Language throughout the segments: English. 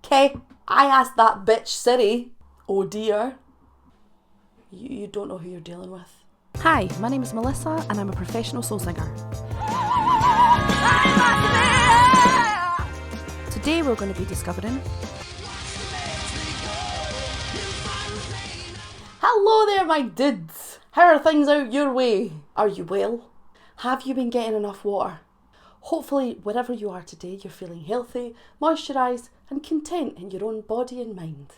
Okay, I asked that bitch Siri. Oh dear. You don't know who you're dealing with. Hi, my name is Melissa and I'm a professional soul singer. Today we're going to be discovering... Hello there my dudes. How are things out your way? Are you well? Have you been getting enough water? Hopefully wherever you are today you're feeling healthy, moisturised and content in your own body and mind.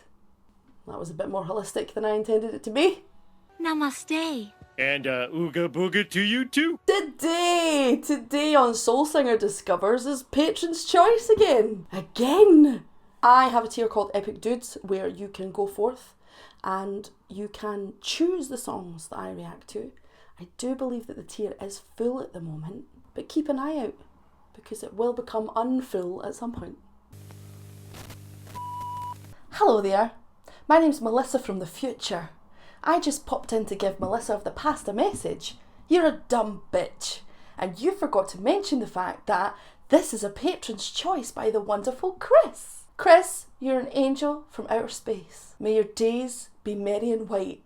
That was a bit more holistic than I intended it to be. Namaste. And ooga booga to you too. Today on Soul Singer Discovers is Patron's Choice again. I have a tier called Epic Dudes where you can go forth and you can choose the songs that I react to. I do believe that the tier is full at the moment, but keep an eye out because it will become unfull at some point. Hello there, my name's Melissa from the future. I just popped in to give Melissa of the past a message. You're a dumb bitch. And you forgot to mention the fact that this is a Patron's Choice by the wonderful Chris. Chris, you're an angel from outer space. May your days be merry and white.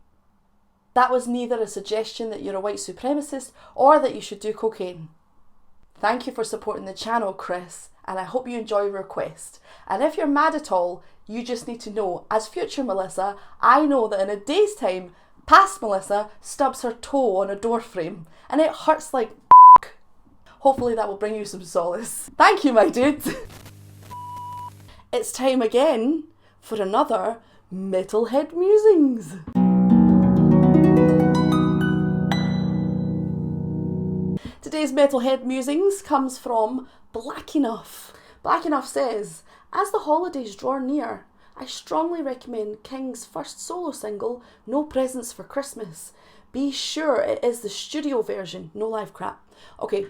That was neither a suggestion that you're a white supremacist or that you should do cocaine. Thank you for supporting the channel, Chris, and I hope you enjoy your request. And if you're mad at all, you just need to know, as future Melissa, I know that in a day's time, past Melissa stubs her toe on a door frame, and it hurts like f***. Hopefully that will bring you some solace. Thank you, my dude. It's time again for another Metalhead Musings. Today's Metalhead Musings comes from Black Enough. Black Enough says, as the holidays draw near, I strongly recommend King's first solo single, No Presents for Christmas. Be sure it is the studio version, no live crap. Okay,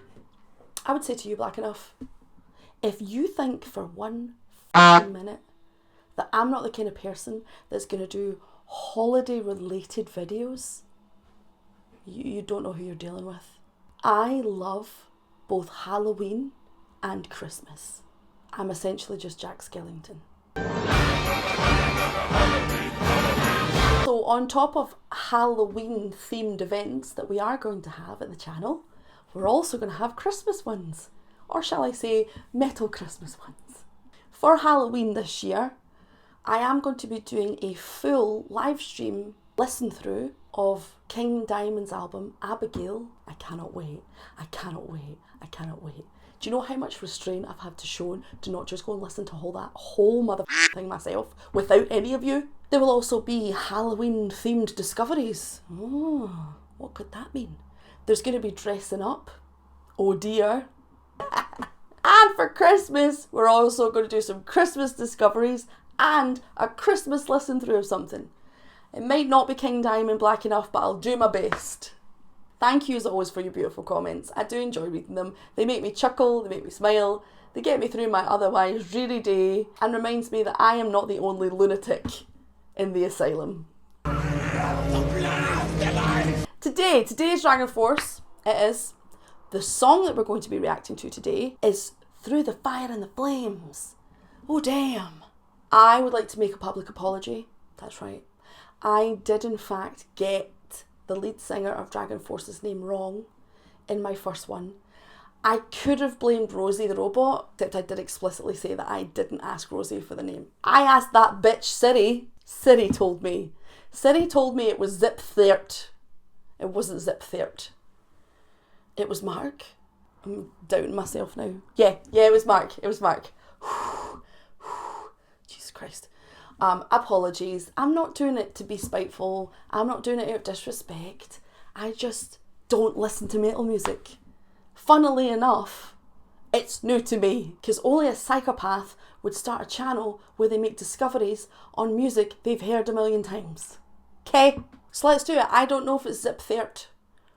I would say to you, Black Enough, if you think for one minute that I'm not the kind of person that's going to do holiday related videos, you don't know who you're dealing with. I love both Halloween and Christmas. I'm essentially just Jack Skellington. So on top of Halloween themed events that we are going to have at the channel, we're also going to have Christmas ones. Or shall I say, metal Christmas ones. For Halloween this year, I am going to be doing a full live stream listen through of King Diamond's album, Abigail. I cannot wait. I cannot wait. I cannot wait. Do you know how much restraint I've had to show to not just go and listen to that whole mother thing myself without any of you? There will also be Halloween themed discoveries. Oh, what could that mean? There's going to be dressing up. Oh dear. And for Christmas, we're also going to do some Christmas discoveries and a Christmas listen through of something. It might not be King Diamond Black Enough, but I'll do my best. Thank you as always for your beautiful comments. I do enjoy reading them. They make me chuckle, they make me smile, they get me through my otherwise dreary day and reminds me that I am not the only lunatic in the asylum. Today's DragonForce, it is. The song that we're going to be reacting to today is Through the Fire and the Flames. Oh damn. I would like to make a public apology. That's right. I did in fact get the lead singer of DragonForce's name wrong in my first one. I could have blamed Rosie the robot, except I did explicitly say that I didn't ask Rosie for the name. I asked that bitch Siri. Siri told me. Siri told me it was Zip Thert. It wasn't Zip Thert. It was Mark. I'm doubting myself now. Yeah, it was Mark. It was Mark. Jesus Christ. Apologies. I'm not doing it to be spiteful. I'm not doing it out of disrespect. I just don't listen to metal music. Funnily enough, it's new to me because only a psychopath would start a channel where they make discoveries on music they've heard a million times. Okay, so let's do it. I don't know if it's Zip Thert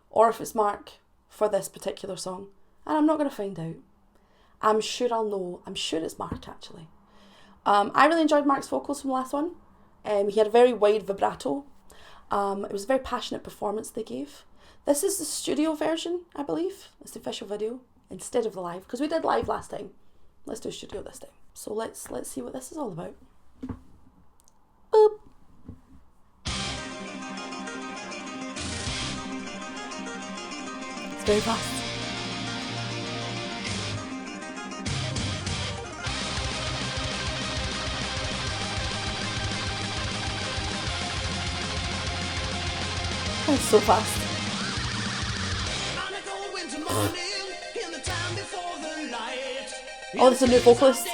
or if it's Mark for this particular song, and I'm not going to find out. I'm sure I'll know. I'm sure it's Mark actually. I really enjoyed Mark's vocals from the last one. He had a very wide vibrato. It was a very passionate performance they gave. This is the studio version, I believe. It's the official video instead of the live, because we did live last time. Let's do studio this time. So let's see what this is all about. Boop. It's very fast. That's so fast. Oh, this is a new vocalist.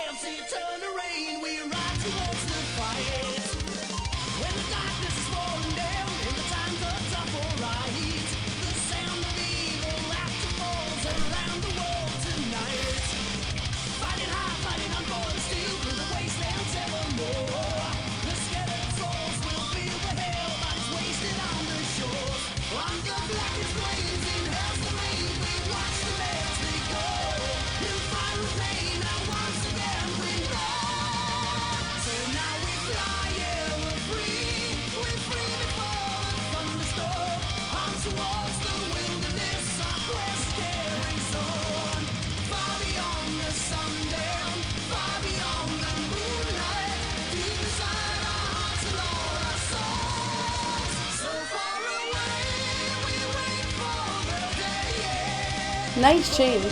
Nice change.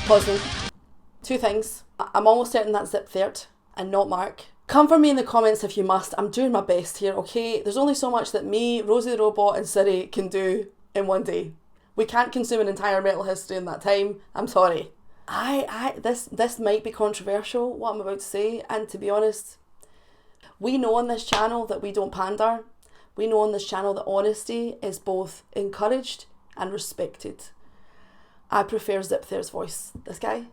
Pausing. Two things. I'm almost certain that's Zip Third and not Mark. Come for me in the comments if you must. I'm doing my best here, okay? There's only so much that me, Rosie the Robot and Siri can do in one day. We can't consume an entire metal history in that time. I'm sorry. This might be controversial, what I'm about to say, and to be honest, we know on this channel that we don't pander. We know on this channel that honesty is both encouraged and respected. I prefer Zip Third's voice. This guy's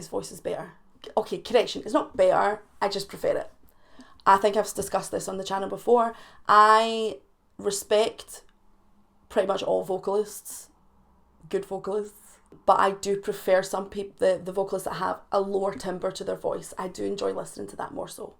voice is better. Okay, correction, it's not better, I just prefer it. I think I've discussed this on the channel before. I respect pretty much all vocalists, good vocalists, but I do prefer some people, the vocalists that have a lower timbre to their voice. I do enjoy listening to that more so.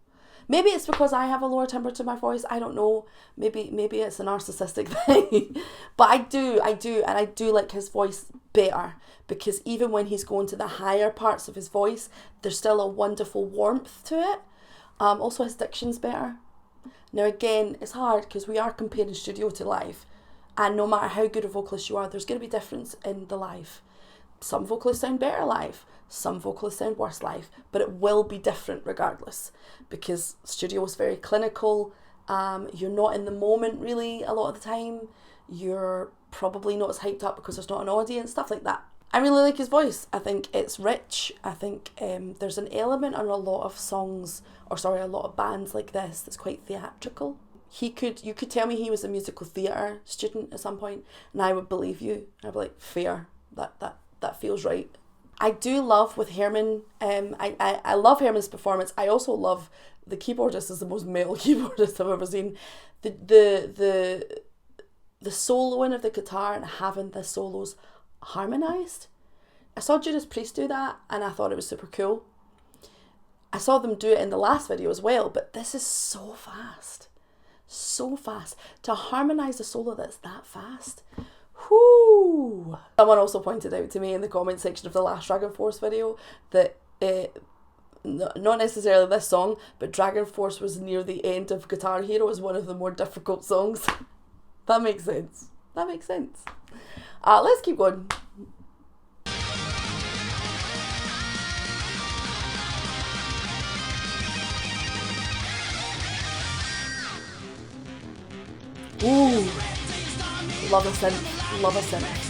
Maybe it's because I have a lower timbre to my voice, I don't know. Maybe it's a narcissistic thing. But I do, and I do like his voice better, because even when he's going to the higher parts of his voice, there's still a wonderful warmth to it. Also his diction's better. Now again, it's hard because we are comparing studio to live, and no matter how good a vocalist you are, there's going to be difference in the live. Some vocalists sound better live, some vocalists sound worse live, but it will be different regardless, because studio is very clinical. You're not in the moment really a lot of the time. You're probably not as hyped up because there's not an audience, stuff like that. I really like his voice. I think it's rich. I think there's an element on a lot of songs, or sorry, a lot of bands like this that's quite theatrical. You could tell me he was a musical theatre student at some point, and I would believe you. I'd be like, fair, that feels right. I do love with Herman, I love Herman's performance. I also love the keyboardist is the most metal keyboardist I've ever seen. The soloing of the guitar and having the solos harmonised. I saw Judas Priest do that and I thought it was super cool. I saw them do it in the last video as well, but this is so fast. So fast. To harmonise a solo that's that fast. Whoo! Someone also pointed out to me in the comment section of the last DragonForce video that not necessarily this song, but DragonForce was near the end of Guitar Hero as one of the more difficult songs. That makes sense. That makes sense. Let's keep going. Ooh. Love a synth. Love a synth.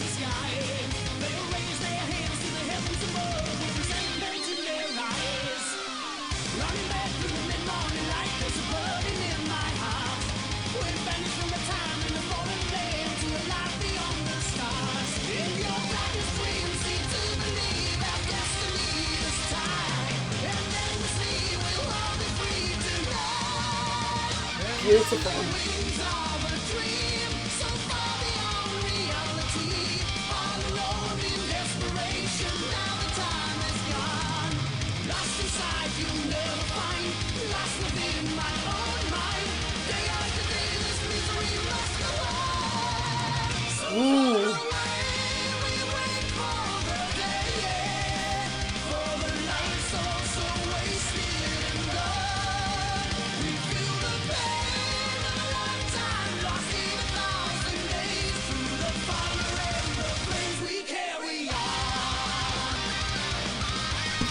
Beautiful.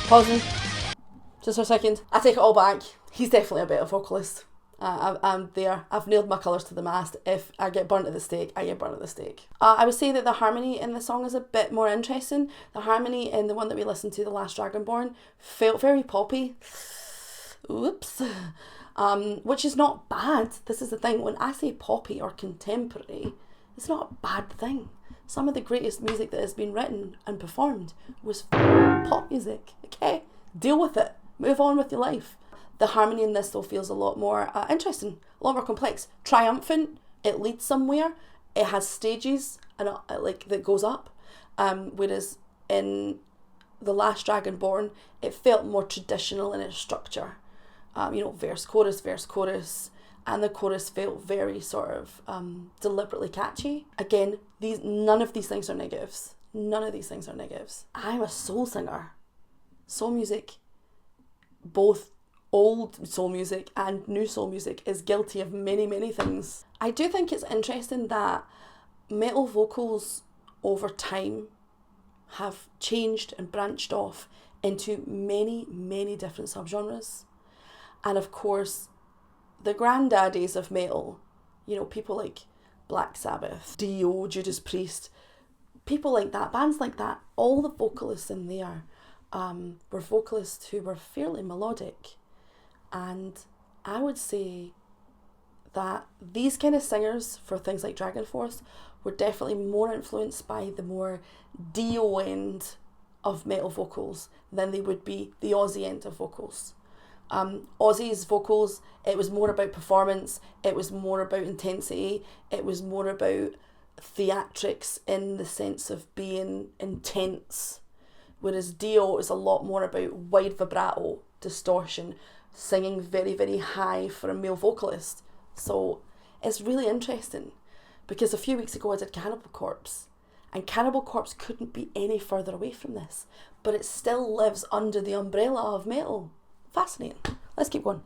Pausing. Just for a second. I take it all back. He's definitely a better vocalist. I'm there. I've nailed my colours to the mast. If I get burnt at the stake, I get burnt at the stake. I would say that the harmony in the song is a bit more interesting. The harmony in the one that we listened to, The Last Dragonborn, felt very poppy. Oops. Which is not bad. This is the thing. When I say poppy or contemporary, it's not a bad thing. Some of the greatest music that has been written and performed was pop music. Okay? Deal with it. Move on with your life. The harmony in this though feels a lot more interesting, a lot more complex. Triumphant, it leads somewhere. It has stages and like that goes up. Whereas in The Last Dragonborn, it felt more traditional in its structure. Verse, chorus, and the chorus felt very sort of deliberately catchy. Again, none of these things are negatives. None of these things are negatives. I'm a soul singer. Soul music, both old soul music and new soul music, is guilty of many, many things. I do think it's interesting that metal vocals over time have changed and branched off into many, many different subgenres. And of course, the granddaddies of metal, people like Black Sabbath, Dio, Judas Priest, people like that, bands like that, all the vocalists in there were vocalists who were fairly melodic. And I would say that these kind of singers for things like DragonForce were definitely more influenced by the more Dio end of metal vocals than they would be the Ozzy end of vocals. Ozzy's vocals, it was more about performance, it was more about intensity, it was more about theatrics in the sense of being intense. Whereas Dio is a lot more about wide vibrato, distortion, singing very, very high for a male vocalist. So it's really interesting because a few weeks ago I did Cannibal Corpse, and Cannibal Corpse couldn't be any further away from this, but it still lives under the umbrella of metal. Fascinating. Let's keep going.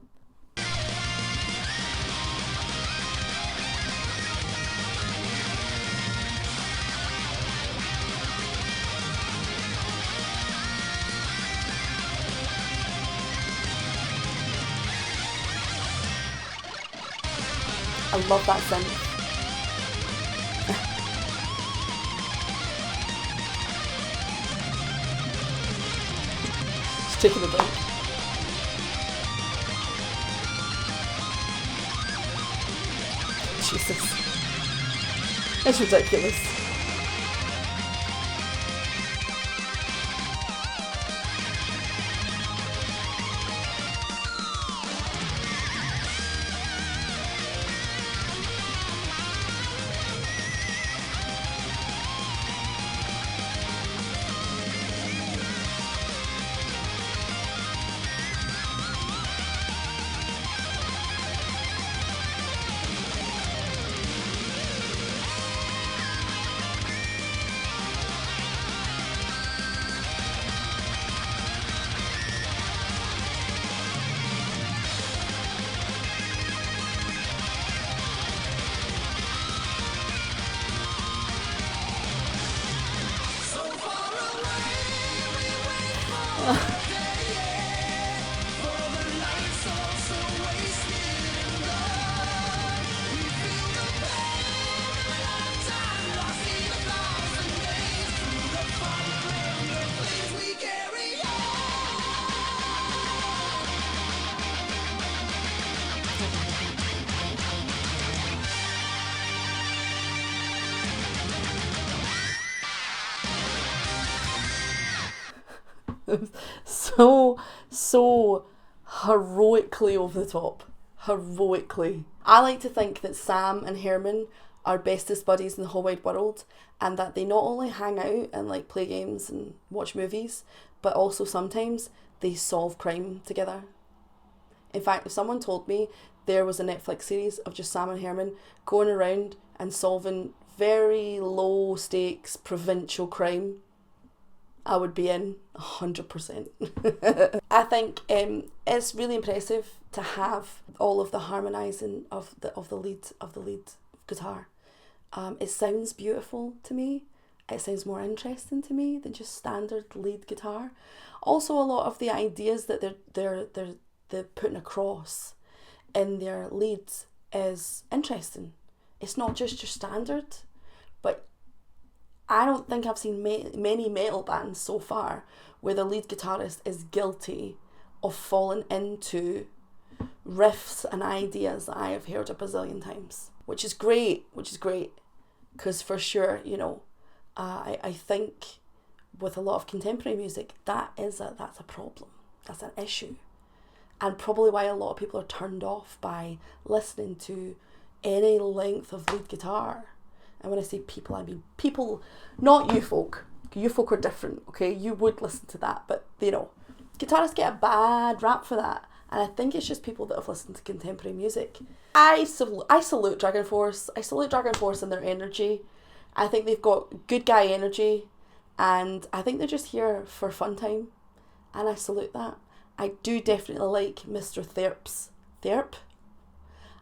I love that synth. Just taking a break. Jesus. It's ridiculous. so heroically over the top. Heroically. I like to think that Sam and Herman are bestest buddies in the whole wide world, and that they not only hang out and like play games and watch movies, but also sometimes they solve crime together. In fact, if someone told me there was a Netflix series of just Sam and Herman going around and solving very low stakes provincial crime, I would be in 100%. I think it's really impressive to have all of the harmonising of the lead guitar. It sounds beautiful to me. It sounds more interesting to me than just standard lead guitar. Also, a lot of the ideas that they're putting across in their leads is interesting. It's not just your standard, but I don't think I've seen many metal bands so far where the lead guitarist is guilty of falling into riffs and ideas that I have heard a bazillion times, which is great, because for sure, you know, I think with a lot of contemporary music, that's a problem, that's an issue, and probably why a lot of people are turned off by listening to any length of lead guitar. And when I say people, I mean people, not you folk. You folk are different, okay? You would listen to that, but you know, guitarists get a bad rap for that. And I think it's just people that have listened to contemporary music. I salute DragonForce. I salute DragonForce and their energy. I think they've got good guy energy, and I think they're just here for fun time, and I salute that. I do definitely like Mr. Therp.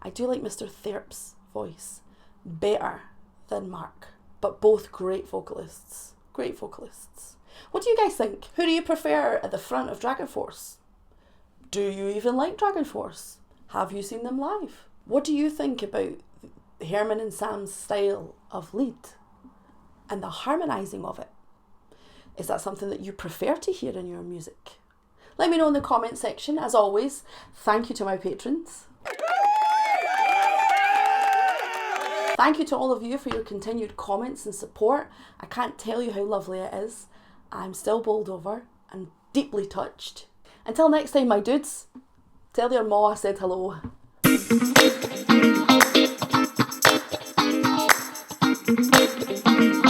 I do like Mr. Therp's voice better than Mark, but both great vocalists. Great vocalists. What do you guys think? Who do you prefer at the front of DragonForce? Do you even like DragonForce? Have you seen them live? What do you think about Herman and Sam's style of lead and the harmonising of it? Is that something that you prefer to hear in your music? Let me know in the comment section. As always, thank you to my patrons. Thank you to all of you for your continued comments and support. I can't tell you how lovely it is. I'm still bowled over and deeply touched. Until next time, my dudes, tell your ma I said hello.